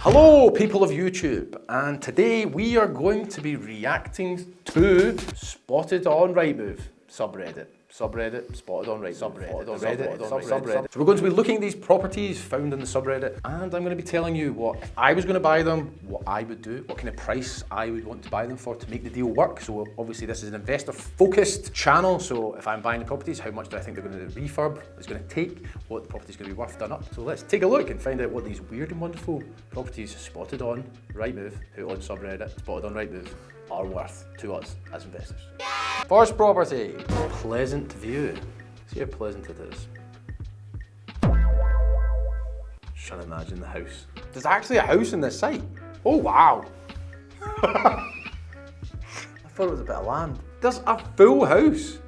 Hello people of YouTube, and today we are going to be reacting to Spotted on Rightmove subreddit. Subreddit, Spotted on Rightmove, subreddit. So we're going to be looking at these properties found in the subreddit, and I'm going to be telling you what, if I was going to buy them, what I would do, what kind of price I would want to buy them for to make the deal work. So obviously this is an investor focused channel, so if I'm buying the properties, how much do I think they're going to refurb, it's going to take, what the property's going to be worth done up. So let's take a look and find out what these weird and wonderful properties spotted on Rightmove, who on subreddit, spotted on Rightmove, are worth to us as investors. First property, Pleasant View. See how pleasant it is. Just trying to imagine the house. There's actually a house in this site. Oh wow. I thought it was a bit of land. There's a full house.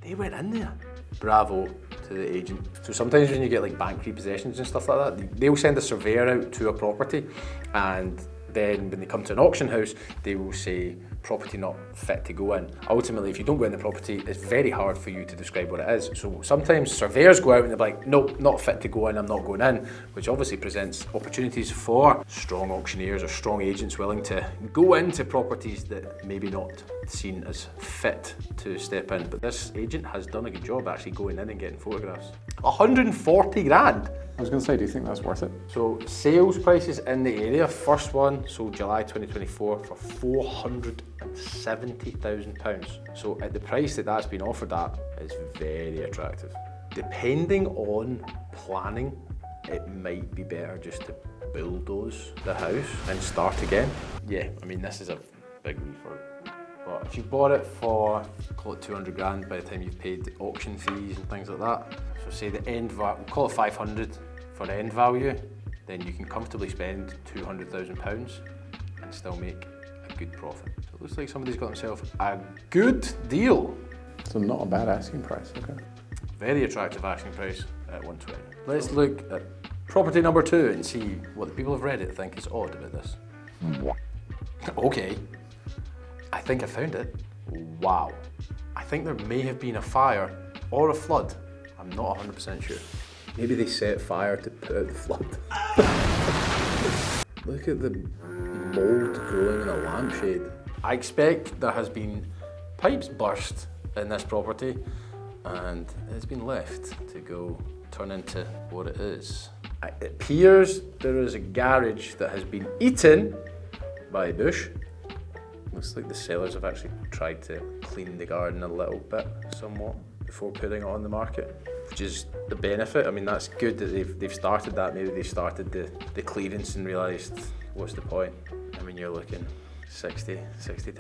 They went in there. Bravo to the agent. So sometimes when you get like bank repossessions and stuff like that, they'll send a surveyor out to a property, and then when they come to an auction house, they will say property not fit to go in. Ultimately, if you don't go in the property, it's very hard for you to describe what it is. So sometimes surveyors go out and they're like, nope, not fit to go in, I'm not going in, which obviously presents opportunities for strong auctioneers or strong agents willing to go into properties that maybe not seen as fit to step in. But this agent has done a good job actually going in and getting photographs. 140 grand. I was going to say, do you think that's worth it? So sales prices in the area, first one sold July 2024 for £470,000. So at the price that that's been offered at, it's very attractive. Depending on planning, it might be better just to bulldoze the house and start again. Yeah, I mean, this is a big refurb. But if you bought it for, call it 200 grand by the time you've paid the auction fees and things like that, so say the end value, we'll call it 500 for the end value, then you can comfortably spend £200,000 and still make a good profit. So it looks like somebody's got themselves a good deal. So not a bad asking price, okay. Very attractive asking price at 120. Let's look at property number 2 and see what the people of Reddit think is odd about this. Okay. I think I found it. Wow. I think there may have been a fire or a flood. I'm not 100% sure. Maybe they set fire to put out the flood. Look at the mold growing in a lampshade. I expect there has been pipes burst in this property and it's been left to go turn into what it is. It appears there is a garage that has been eaten by a bush. Looks like the sellers have actually tried to clean the garden a little bit, somewhat, before putting it on the market, which is the benefit. I mean, that's good that they've started that. Maybe they started the clearance and realised, what's the point? I mean, you're looking 60 to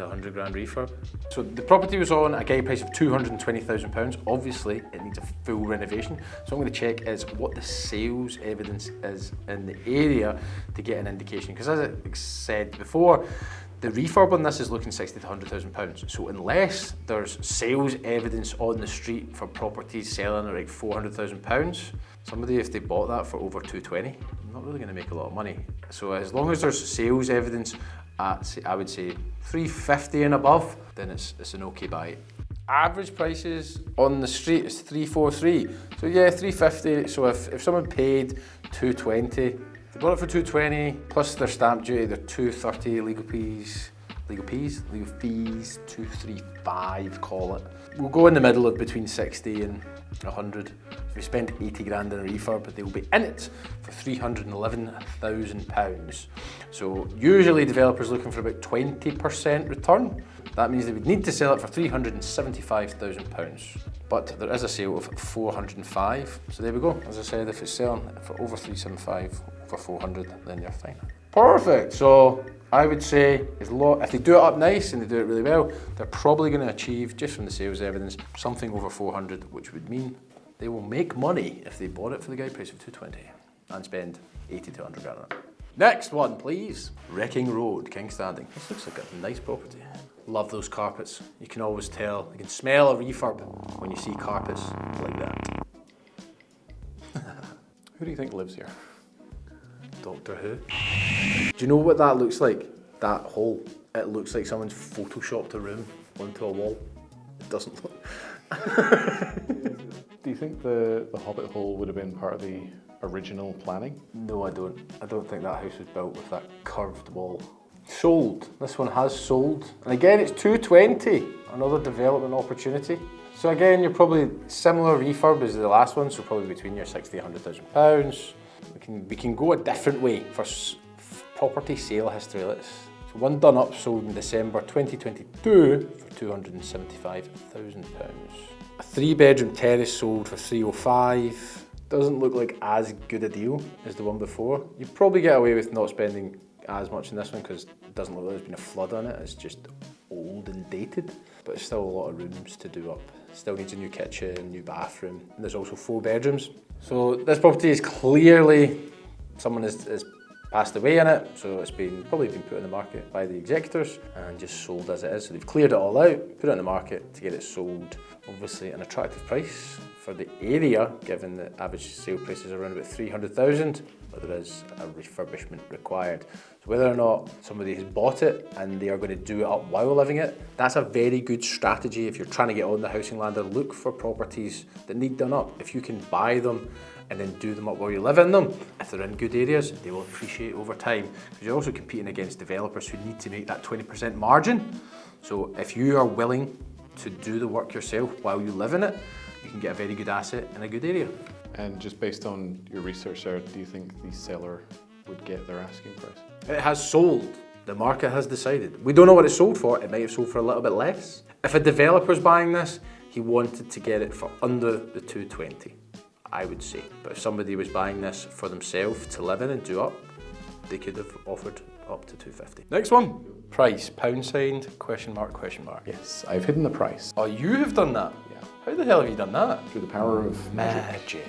100 grand refurb. So the property was on a guide price of £220,000. Obviously, it needs a full renovation. So I'm going to check is what the sales evidence is in the area to get an indication. Because as I said before, the refurb on this is looking £60 to £100,000. So unless there's sales evidence on the street for properties selling at like £400,000, somebody, if they bought that for over 220, not really going to make a lot of money. So as long as there's sales evidence at, I would say, 350 and above, then it's an okay buy. Average prices on the street is 343. So yeah, 350. So if someone paid 220, they bought it for 220 plus their stamp duty, their 230 legal fees 235, call it. We'll go in the middle of between 60 and 100. If we spend 80 grand in a refurb, they will be in it for £311,000. So usually developers looking for about 20% return. That means they would need to sell it for £375,000. But there is a sale of 405. So there we go. As I said, if it's selling for over 375, over 400, then you're fine. Perfect. So I would say if they do it up nice and they do it really well, they're probably going to achieve, just from the sales evidence, something over 400, which would mean they will make money if they bought it for the guide price of 220 and spend 80 to 100 grand on it. Next one, please. Wrekin Road, King Standing. This looks like a nice property. Love those carpets. You can always tell, you can smell a refurb when you see carpets like that. Who do you think lives here? Doctor Who. Do you know what that looks like? That hole. It looks like someone's photoshopped a room onto a wall. It doesn't look. Do you think the Hobbit hole would have been part of the original planning? No, I don't. I don't think that house was built with that curved wall. Sold. This one has sold. And again, it's 220. Another development opportunity. So again, you're probably similar refurb as the last one, so probably between your 60 and 100,000 pounds. We can go a different way for property sale history. So one done up sold in December 2022 for 275,000 pounds. A 3-bedroom terrace sold for 305. Doesn't look like as good a deal as the one before. You probably get away with not spending as much in this one because it doesn't look like there's been a flood on it. It's just old and dated, but it's still a lot of rooms to do up. Still needs a new kitchen, new bathroom, and there's also 4 bedrooms. So this property is clearly, someone has passed away in it, so it's probably been put on the market by the executors and just sold as it is. So they've cleared it all out, put it on the market to get it sold. Obviously an attractive price for the area, given the average sale price is around about 300,000, but there is a refurbishment required. So whether or not somebody has bought it and they are going to do it up while living it, that's a very good strategy if you're trying to get on the housing ladder. Look for properties that need done up. If you can buy them and then do them up while you live in them, if they're in good areas, they will appreciate over time. Because you're also competing against developers who need to make that 20% margin. So if you are willing to do the work yourself while you live in it, you can get a very good asset in a good area. And just based on your research there, do you think the seller would get their asking price? It has sold. The market has decided. We don't know what it sold for. It might have sold for a little bit less. If a developer's buying this, he wanted to get it for under the 220, I would say. But if somebody was buying this for themselves to live in and do up, they could have offered up to 250. Next one. Price, pound sign, question mark, question mark. Yes, I've hidden the price. Oh, you have done that? Yeah. How the hell have you done that? Through the power of Magic.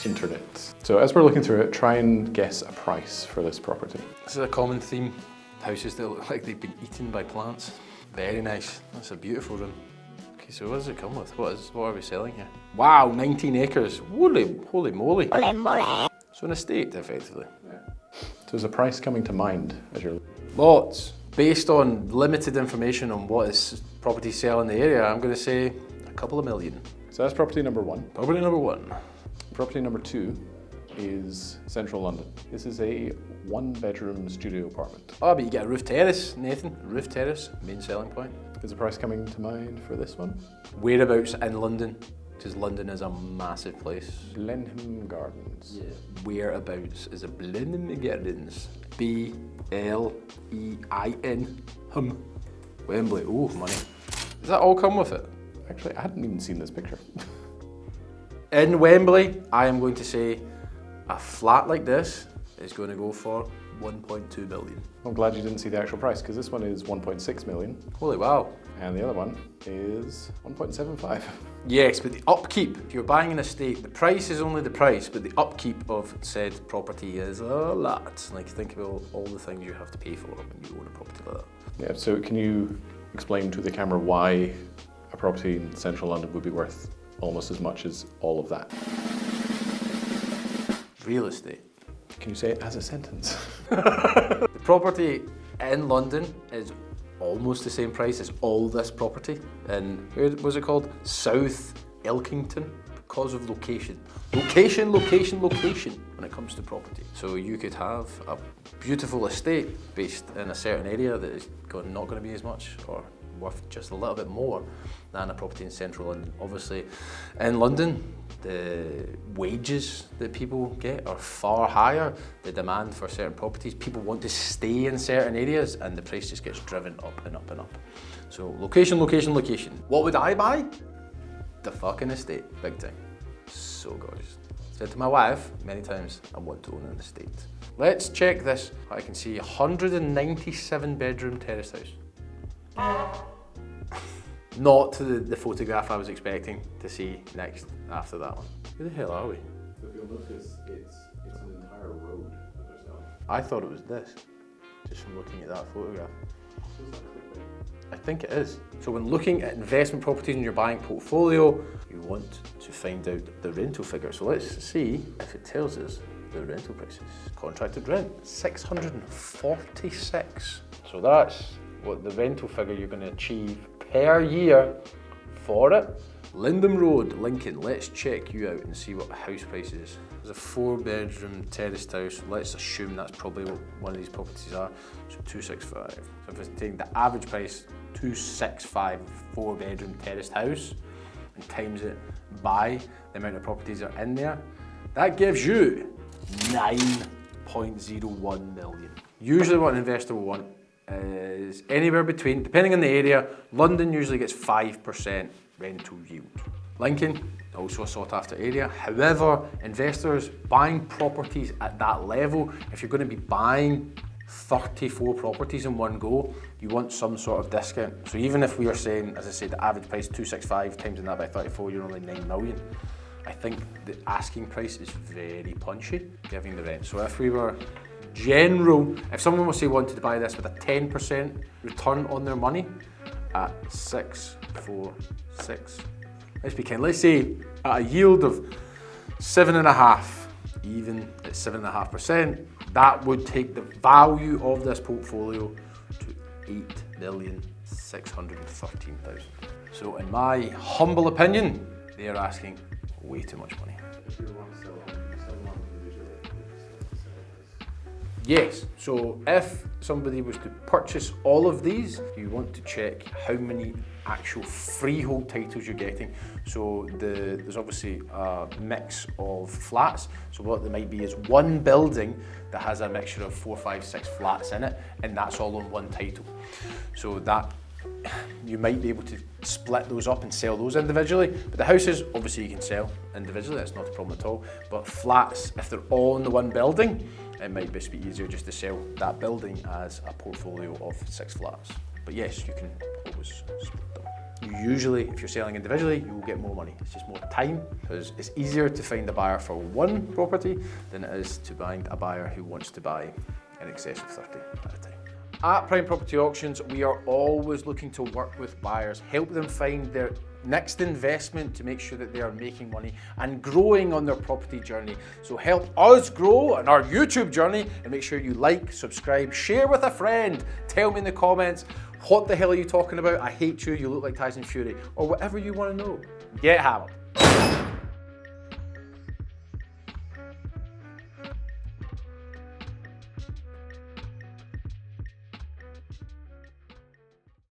Internet. So as we're looking through it, try and guess a price for this property. This is a common theme. Houses that look like they've been eaten by plants. Very nice. That's a beautiful room. Okay, so what does it come with? What are we selling here? Wow, 19 acres. Holy moly. So an estate, effectively. Yeah. So is a price coming to mind as you're... Lots. Based on limited information on what is property sale in the area, I'm going to say a couple of million. So that's property number 1. Property number 1. Property number 2 is central London. This is a 1-bedroom studio apartment. Oh, but you get a roof terrace, Nathan. Roof terrace, main selling point. Is a price coming to mind for this one? Whereabouts in London? Because London is a massive place. Blenheim Gardens. Yeah. Whereabouts is a Blenheim Gardens? B-L-E-I-N. Wembley. Oh, money. Does that all come with it? Actually, I hadn't even seen this picture. In Wembley, I am going to say a flat like this is going to go for 1.2 million. I'm glad you didn't see the actual price because this one is 1.6 million. Holy wow. And the other one is 1.75. Yes, but the upkeep, if you're buying an estate, the price is only the price, but the upkeep of said property is a lot. Like, think about all the things you have to pay for when you own a property like that. Yeah, so can you explain to the camera why a property in central London would be worth almost as much as all of that? Real estate. Can you say it as a sentence? The property in London is almost the same price as all this property. And where was it called? South Ilkington, because of location. Location when it comes to property. So you could have a beautiful estate based in a certain area that is not going to be as much or worth just a little bit more than a property in central London. Obviously, in London, the wages that people get are far higher. The demand for certain properties, people want to stay in certain areas and the price just gets driven up and up and up. So location. What would I buy? The fucking estate, big time. So gorgeous. Said to my wife many times, I want to own an estate. Let's check this. I can see 197 bedroom terrace house. Not to the photograph I was expecting to see next after that one. Who the hell are we? So if you'll notice, it's an entire road that they're selling. I thought it was this, just from looking at that photograph. I think it is. So when looking at investment properties in your buying portfolio, you want to find out the rental figure. So let's see if it tells us the rental prices. Contracted rent, 646. So that's what the rental figure you're going to achieve per year for it. Lindham Road, Lincoln. Let's check you out and see what the house price is. There's a 4-bedroom terraced house. Let's assume that's probably what one of these properties are. So 265. So if it's taking the average price, 265, 4-bedroom terraced house, and times it by the amount of properties that are in there, that gives you 9.01 million. Usually what an investor will want is anywhere between, depending on the area, London usually gets 5% rental yield. Lincoln, also a sought after area. However, investors buying properties at that level, if you're going to be buying 34 properties in one go, you want some sort of discount. So even if we are saying, as I said, the average price 265 times that by 34, you're only 9 million. I think the asking price is very punchy, giving the rent. So if we were general, if someone was say wanted to buy this with a 10% return on their money at 646, let's be kind, let's say at a yield of 7.5, even at 7.5%, that would take the value of this portfolio to 8,613,000. So in my humble opinion, they are asking way too much money. If you want to sell one individually, Yes, so if somebody was to purchase all of these, you want to check how many actual freehold titles you're getting. So there's obviously a mix of flats. So what there might be is one building that has a mixture of 4, 5, 6 flats in it, and that's all on one title. So that you might be able to split those up and sell those individually. But the houses, obviously you can sell individually, that's not a problem at all. But flats, if they're all in the one building, it might just be easier just to sell that building as a portfolio of 6 flats. But yes, you can always split them. Usually, if you're selling individually, you will get more money. It's just more time, because it's easier to find a buyer for one property than it is to find a buyer who wants to buy in excess of 30 at a time. At Prime Property Auctions, we are always looking to work with buyers, help them find their next investment to make sure that they are making money and growing on their property journey. So help us grow on our YouTube journey, and make sure you like, subscribe, share with a friend. Tell me in the comments, what the hell are you talking about? I hate you, you look like Tyson Fury, or whatever you want to know. Get hammered.